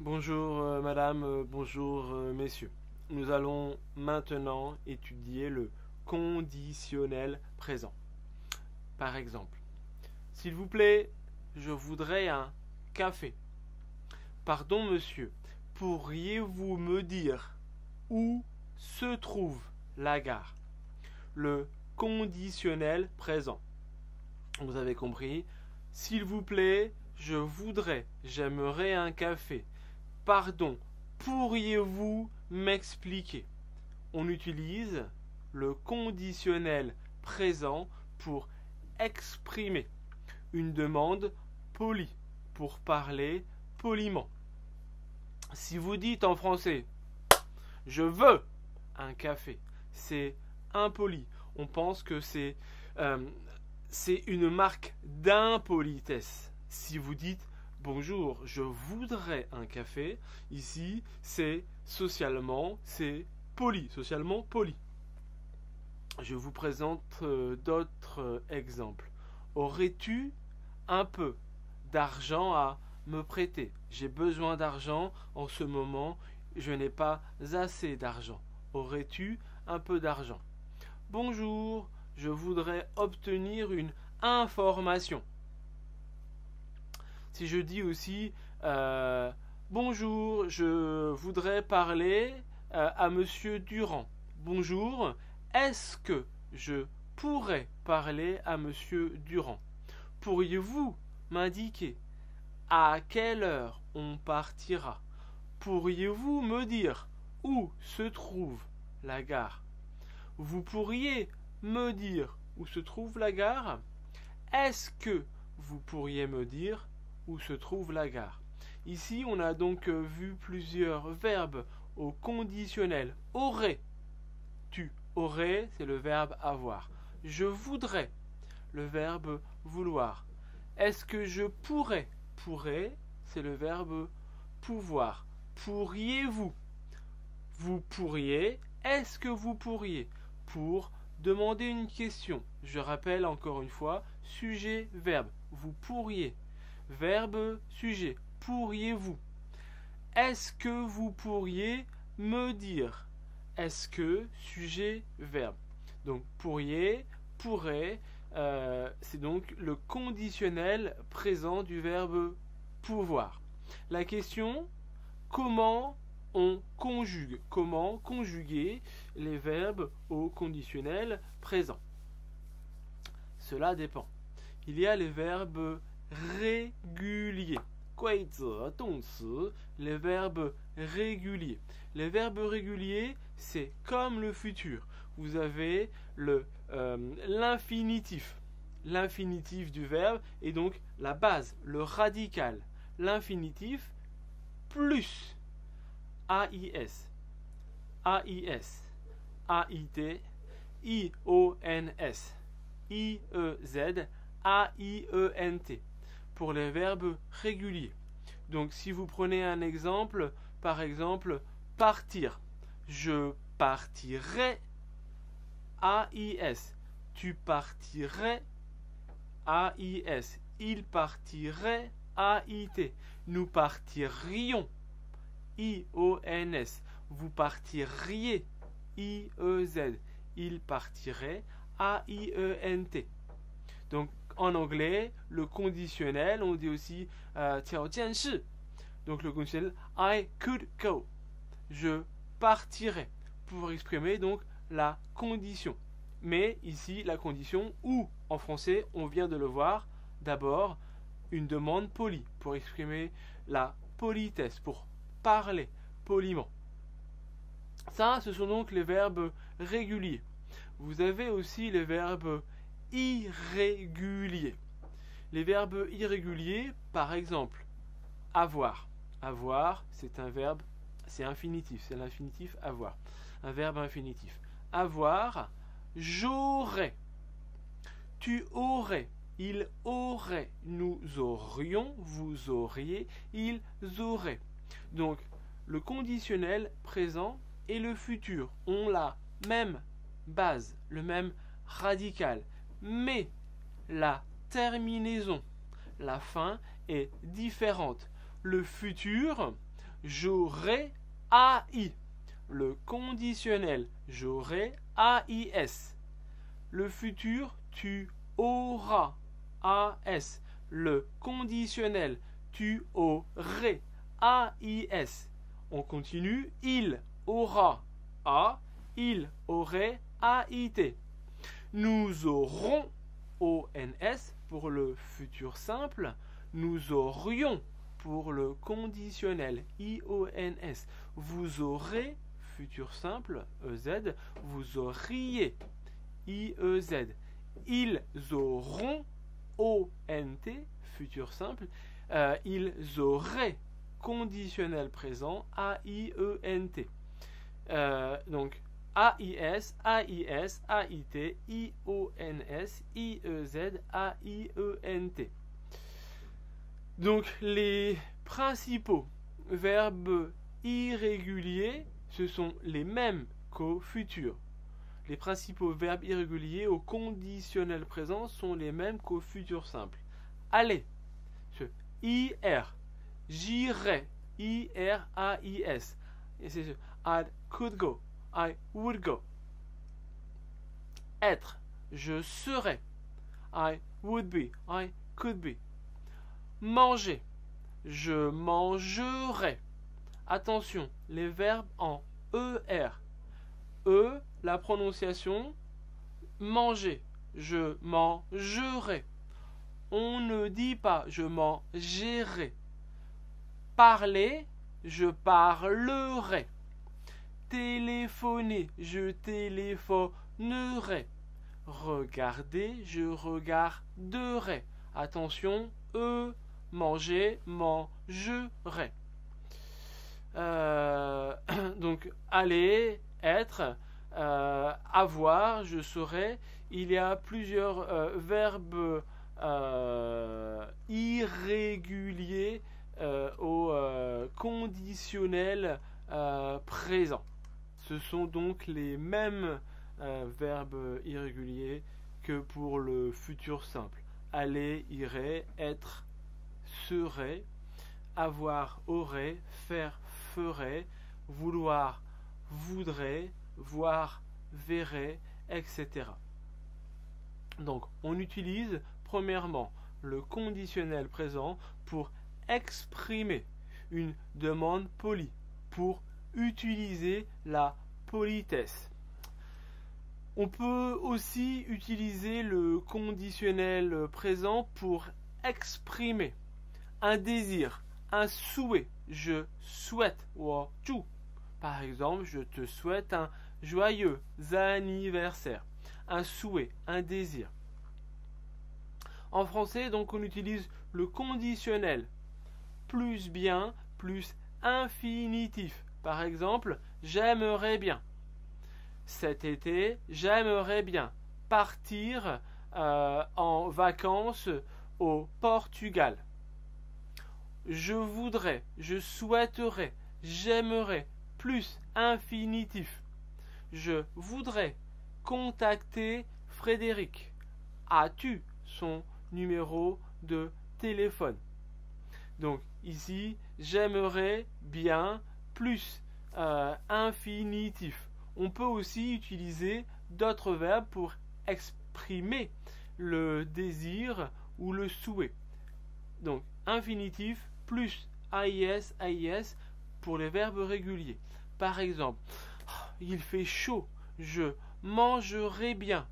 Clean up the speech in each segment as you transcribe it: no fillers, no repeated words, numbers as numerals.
Bonjour madame, bonjour messieurs. Nous allons maintenant étudier le conditionnel présent. Par exemple, s'il vous plaît, je voudrais un café. Pardon monsieur, pourriez-vous me dire où se trouve la gare? Le conditionnel présent. Vous avez compris? S'il vous plaît, je voudrais, j'aimerais un café. Pardon, pourriez-vous m'expliquer? On utilise le conditionnel présent pour exprimer une demande polie, pour parler poliment. Si vous dites en français « je veux un café », c'est impoli. On pense que c'est une marque d'impolitesse. Si vous dites bonjour, je voudrais un café, ici c'est socialement poli. Je vous présente d'autres exemples. Aurais-tu un peu d'argent à me prêter? J'ai besoin d'argent en ce moment, je n'ai pas assez d'argent. Aurais-tu un peu d'argent? Bonjour, je voudrais obtenir une information. Si je dis aussi bonjour, je voudrais parler à monsieur Durand. Bonjour, est-ce que je pourrais parler à monsieur Durand? Pourriez-vous m'indiquer à quelle heure on partira? Pourriez-vous me dire où se trouve la gare? Vous pourriez me dire où se trouve la gare? Est-ce que vous pourriez me dire où se trouve la gare? Ici, on a donc vu plusieurs verbes au conditionnel. Aurais. Tu aurais, c'est le verbe avoir. Je voudrais, le verbe vouloir. Est-ce que je pourrais? Pourrais, c'est le verbe pouvoir. Pourriez-vous? Vous pourriez. Est-ce que vous pourriez? Pour demander une question. Je rappelle encore une fois, sujet, verbe. Vous pourriez. Verbe, sujet. Pourriez-vous? Est-ce que vous pourriez me dire? Est-ce que, sujet, verbe. Donc, pourriez, pourrait, c'est donc le conditionnel présent du verbe pouvoir. La question, comment on conjugue? Comment conjuguer les verbes au conditionnel présent? Cela dépend. Il y a les verbes réguliers. 规则动词, les verbes réguliers. Les verbes réguliers, c'est comme le futur. Vous avez l'infinitif. L'infinitif du verbe est donc la base, le radical. L'infinitif plus AIS, AIS, AIT, IONS, IEZ, AIENT pour les verbes réguliers. Donc si vous prenez un exemple, par exemple partir, je partirai, AIS, tu partirais, AIS, il partirait, AIT, nous partirions, IONS, vous partiriez, IEZ, il partirait, AIENT. Donc en anglais, le conditionnel, on dit aussi 条件式. Donc le conditionnel I could go. Je partirai pour exprimer donc la condition. Mais ici, la condition ou en français, on vient de le voir, d'abord une demande polie pour exprimer la politesse, pour parler poliment. Ça, ce sont donc les verbes réguliers. Vous avez aussi les verbes irréguliers. Les verbes irréguliers, par exemple, avoir. Avoir, c'est un verbe, c'est infinitif, c'est l'infinitif avoir. Un verbe infinitif. Avoir, j'aurais. Tu aurais. Il aurait. Nous aurions. Vous auriez. Ils auraient. Donc, le conditionnel présent et le futur ont la même base, le même radical. Mais la terminaison, la fin est différente. Le futur j'aurais AI. Le conditionnel, j'aurais AIS. Le futur, tu auras AS. Le conditionnel, tu aurais AIS. On continue, il aura A, il aurait AIT. Nous aurons ONS pour le futur simple. Nous aurions pour le conditionnel IONS. Vous aurez, futur simple, EZ. Vous auriez, IEZ. Ils auront, ONT, futur simple. Ils auraient, conditionnel présent, AIENT. Donc, AIS, AIS, AIT, IONS, IEZ, AIENT. Donc, les principaux verbes irréguliers, ce sont les mêmes qu'au futur. Les principaux verbes irréguliers au conditionnel présent sont les mêmes qu'au futur simple. Aller, ce IR, j'irai, IRAIS. Et c'est ce I could go, I would go. Être, je serai, I would be, I could be. Manger, je mangerai. Attention, les verbes en ER. La prononciation, manger, je mangerai. On ne dit pas je mangerai. Parler, je parlerai. Téléphoner, je téléphonerai. Regarder, je regarderai. Attention, manger, mangerai. Donc, aller, être, avoir, je serai. Il y a plusieurs verbes irréguliers au conditionnel présent. Ce sont donc les mêmes verbes irréguliers que pour le futur simple. Aller, irait, être, serait, avoir, aurait, faire, ferait, vouloir, voudrait, voir, verrait, etc. Donc, on utilise premièrement le conditionnel présent pour exprimer une demande polie, pour utiliser la politesse. On peut aussi utiliser le conditionnel présent pour exprimer un désir, un souhait. Je souhaite, par exemple, je te souhaite un joyeux anniversaire. Un souhait, un désir. En français, donc, on utilise le conditionnel plus bien, plus infinitif. Par exemple, j'aimerais bien. Cet été, j'aimerais bien partir en vacances au Portugal. Je voudrais, je souhaiterais, j'aimerais, plus infinitif. Je voudrais contacter Frédéric. As-tu son numéro de téléphone? Donc ici, j'aimerais bien plus infinitif. On peut aussi utiliser d'autres verbes pour exprimer le désir ou le souhait. Donc infinitif plus AIS, AIS pour les verbes réguliers. Par exemple, il fait chaud, je mangerai bien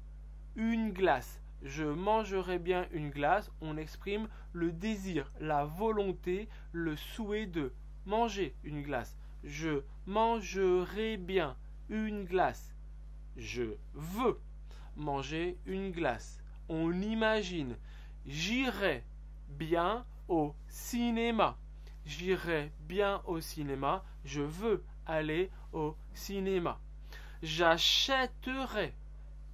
une glace. Je mangerai bien une glace, on exprime le désir, la volonté, le souhait de manger une glace. Je mangerai bien une glace. Je veux manger une glace. On imagine, j'irai bien au cinéma. J'irai bien au cinéma. Je veux aller au cinéma. J'achèterai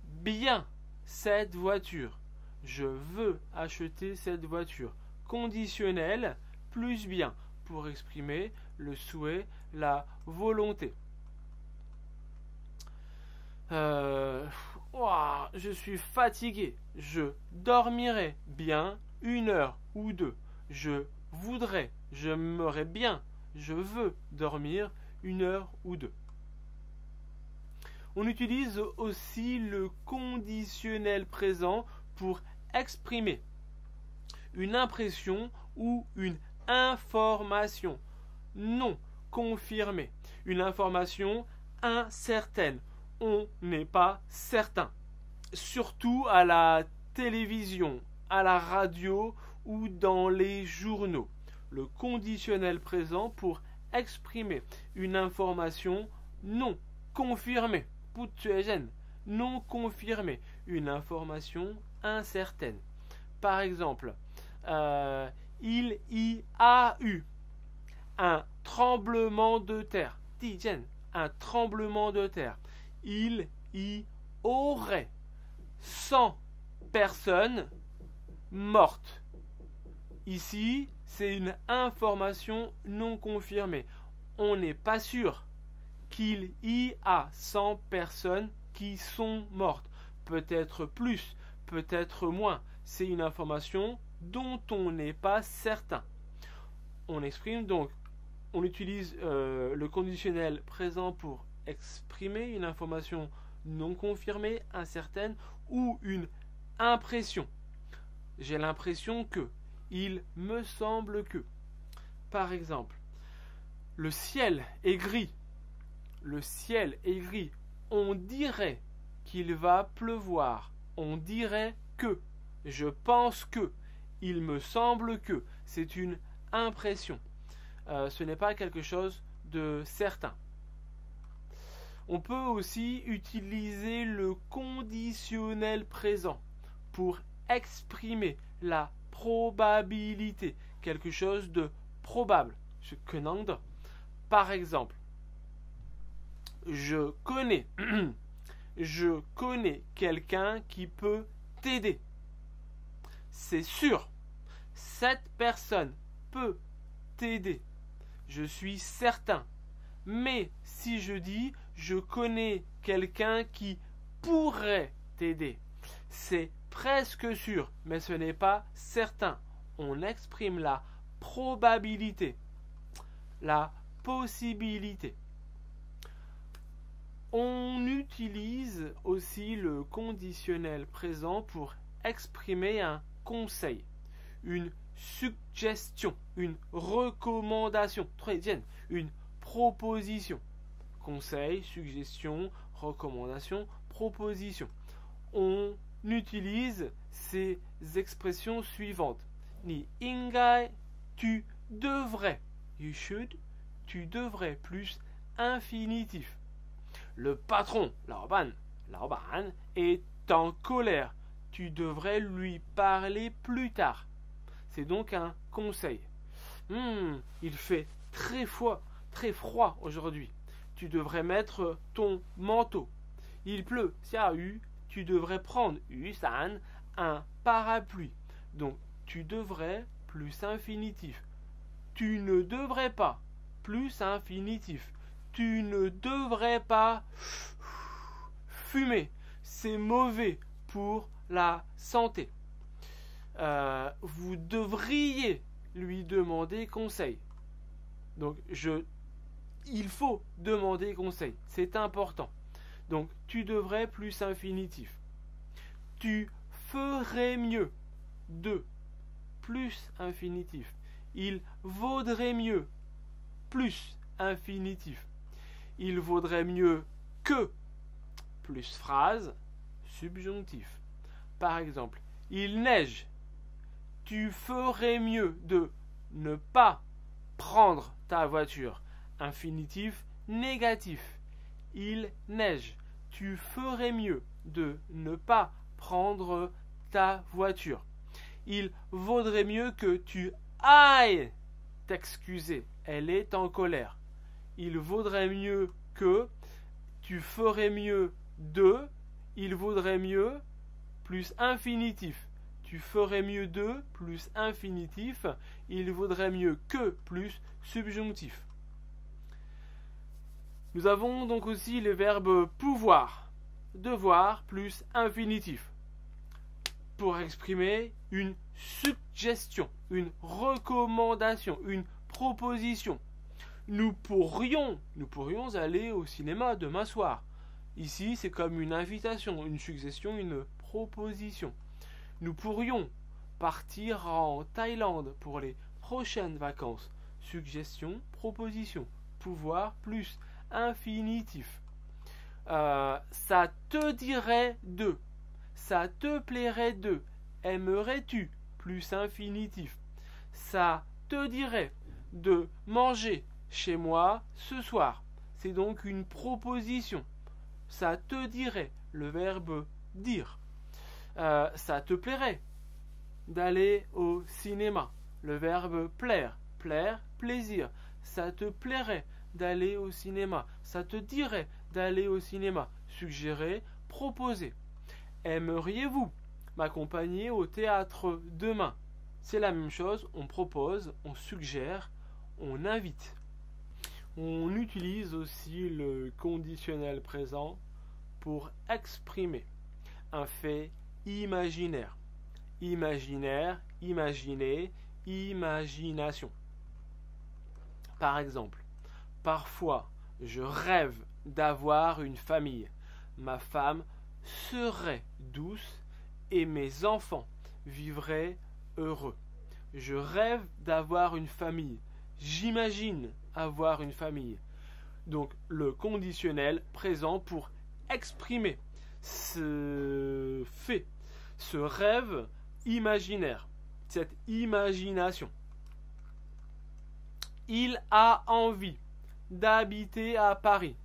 bien cette voiture. Je veux acheter cette voiture. Conditionnel plus bien pour exprimer le souhait, la volonté. Je suis fatigué. Je dormirai bien 1 heure ou 2. Je voudrais, j'aimerais bien je veux dormir 1 heure ou 2. On utilise aussi le conditionnel présent pour exprimer une impression ou une information non confirmée, une information incertaine. On n'est pas certain. Surtout à la télévision, à la radio ou dans les journaux. Le conditionnel présent pour exprimer une information non confirmée. Non confirmée. Une information incertaine. Par exemple, il y a eu un tremblement de terre. Un tremblement de terre. Il y aurait 100 personnes mortes. Ici, c'est une information non confirmée. On n'est pas sûr qu'il y a 100 personnes qui sont mortes. Peut-être plus, peut-être moins. C'est une information dont on n'est pas certain. On exprime donc, on utilise le conditionnel présent pour exprimer une information non confirmée, incertaine ou une impression. J'ai l'impression que, il me semble que. Par exemple, le ciel est gris. Le ciel est gris. On dirait qu'il va pleuvoir. On dirait que. Je pense que. Il me semble que. C'est une impression. Ce n'est pas quelque chose de certain. On peut aussi utiliser le conditionnel présent pour exprimer la probabilité, quelque chose de probable. Par exemple, je connais quelqu'un qui peut t'aider. C'est sûr, cette personne peut t'aider. Je suis certain. Mais si je dis je connais quelqu'un qui pourrait t'aider, c'est presque sûr, mais ce n'est pas certain. On exprime la probabilité, la possibilité. On utilise aussi le conditionnel présent pour exprimer un conseil, une suggestion, une recommandation, une proposition. Conseil, suggestion, recommandation, proposition. On utilise ces expressions suivantes. Ni ingai, tu devrais. You should, tu devrais, plus infinitif. Le patron, 老板, est en colère. Tu devrais lui parler plus tard. C'est donc un conseil. Il fait très froid aujourd'hui. Tu devrais mettre ton manteau. Il pleut, 下雨, tu devrais prendre 雨伞, un parapluie. Donc, tu devrais plus infinitif. Tu ne devrais pas plus infinitif. Tu ne devrais pas fumer. C'est mauvais pour la santé. Vous devriez lui demander conseil. Donc, il faut demander conseil. C'est important. Donc, tu devrais plus infinitif. Tu ferais mieux de plus infinitif. Il vaudrait mieux plus infinitif. Il vaudrait mieux que plus phrase subjonctif. Par exemple, il neige. Tu ferais mieux de ne pas prendre ta voiture. Infinitif négatif. Il neige. Tu ferais mieux de ne pas prendre ta voiture. Il vaudrait mieux que tu ailles t'excuser. Elle est en colère. Il vaudrait mieux que, tu ferais mieux de, il vaudrait mieux, plus infinitif. Tu ferais mieux de, plus infinitif, il vaudrait mieux que, plus subjonctif. Nous avons donc aussi le verbe pouvoir, devoir, plus infinitif, pour exprimer une suggestion, une recommandation, une proposition. Nous pourrions aller au cinéma demain soir. Ici, c'est comme une invitation, une suggestion, une proposition. Nous pourrions partir en Thaïlande pour les prochaines vacances. Suggestion, proposition. Pouvoir plus infinitif. Ça te dirait de. Ça te plairait de. Aimerais-tu plus infinitif. Ça te dirait de manger chez moi ce soir. C'est donc une proposition. Ça te dirait, le verbe dire. Ça te plairait d'aller au cinéma. Le verbe plaire, plaire, plaisir. Ça te plairait d'aller au cinéma. Ça te dirait d'aller au cinéma. Suggérer, proposer. Aimeriez-vous m'accompagner au théâtre demain? C'est la même chose, on propose, on suggère, on invite. On utilise aussi le conditionnel présent pour exprimer un fait imaginaire. Imaginaire, imaginer, imagination. Par exemple, parfois je rêve d'avoir une famille. Ma femme serait douce et mes enfants vivraient heureux. Je rêve d'avoir une famille. J'imagine avoir une famille. Donc le conditionnel présent pour exprimer ce fait, ce rêve imaginaire, cette imagination. Il a envie d'habiter à Paris.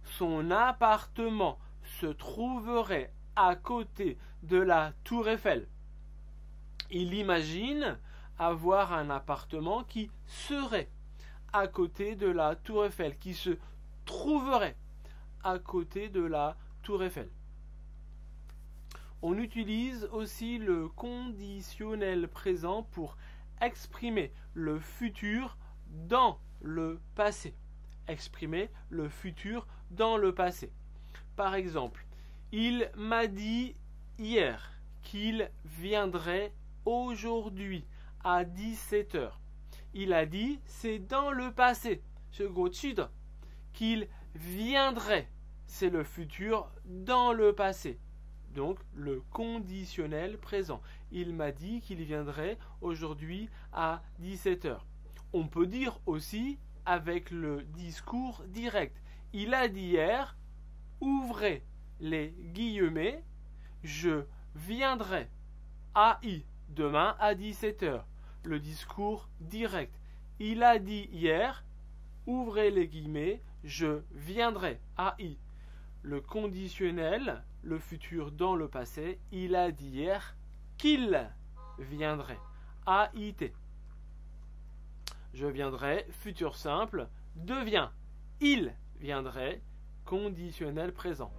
Son appartement se trouverait à côté de la Tour Eiffel. Il imagine avoir un appartement qui serait à côté de la Tour Eiffel, qui se trouverait à côté de la Tour Eiffel. On utilise aussi le conditionnel présent pour exprimer le futur dans le passé. Exprimer le futur dans le passé. Par exemple, il m'a dit hier qu'il viendrait aujourd'hui à 17h. Il a dit, c'est dans le passé, qu'il viendrait, c'est le futur dans le passé. Donc le conditionnel présent. Il m'a dit qu'il viendrait aujourd'hui à 17h. On peut dire aussi avec le discours direct. Il a dit hier, ouvrez les guillemets, je viendrai demain à 17h. Le discours direct. Il a dit hier, ouvrez les guillemets, je viendrai Le conditionnel, le futur dans le passé, il a dit hier qu'il viendrait. AIT. Je viendrai, futur simple, devient il viendrait, conditionnel présent.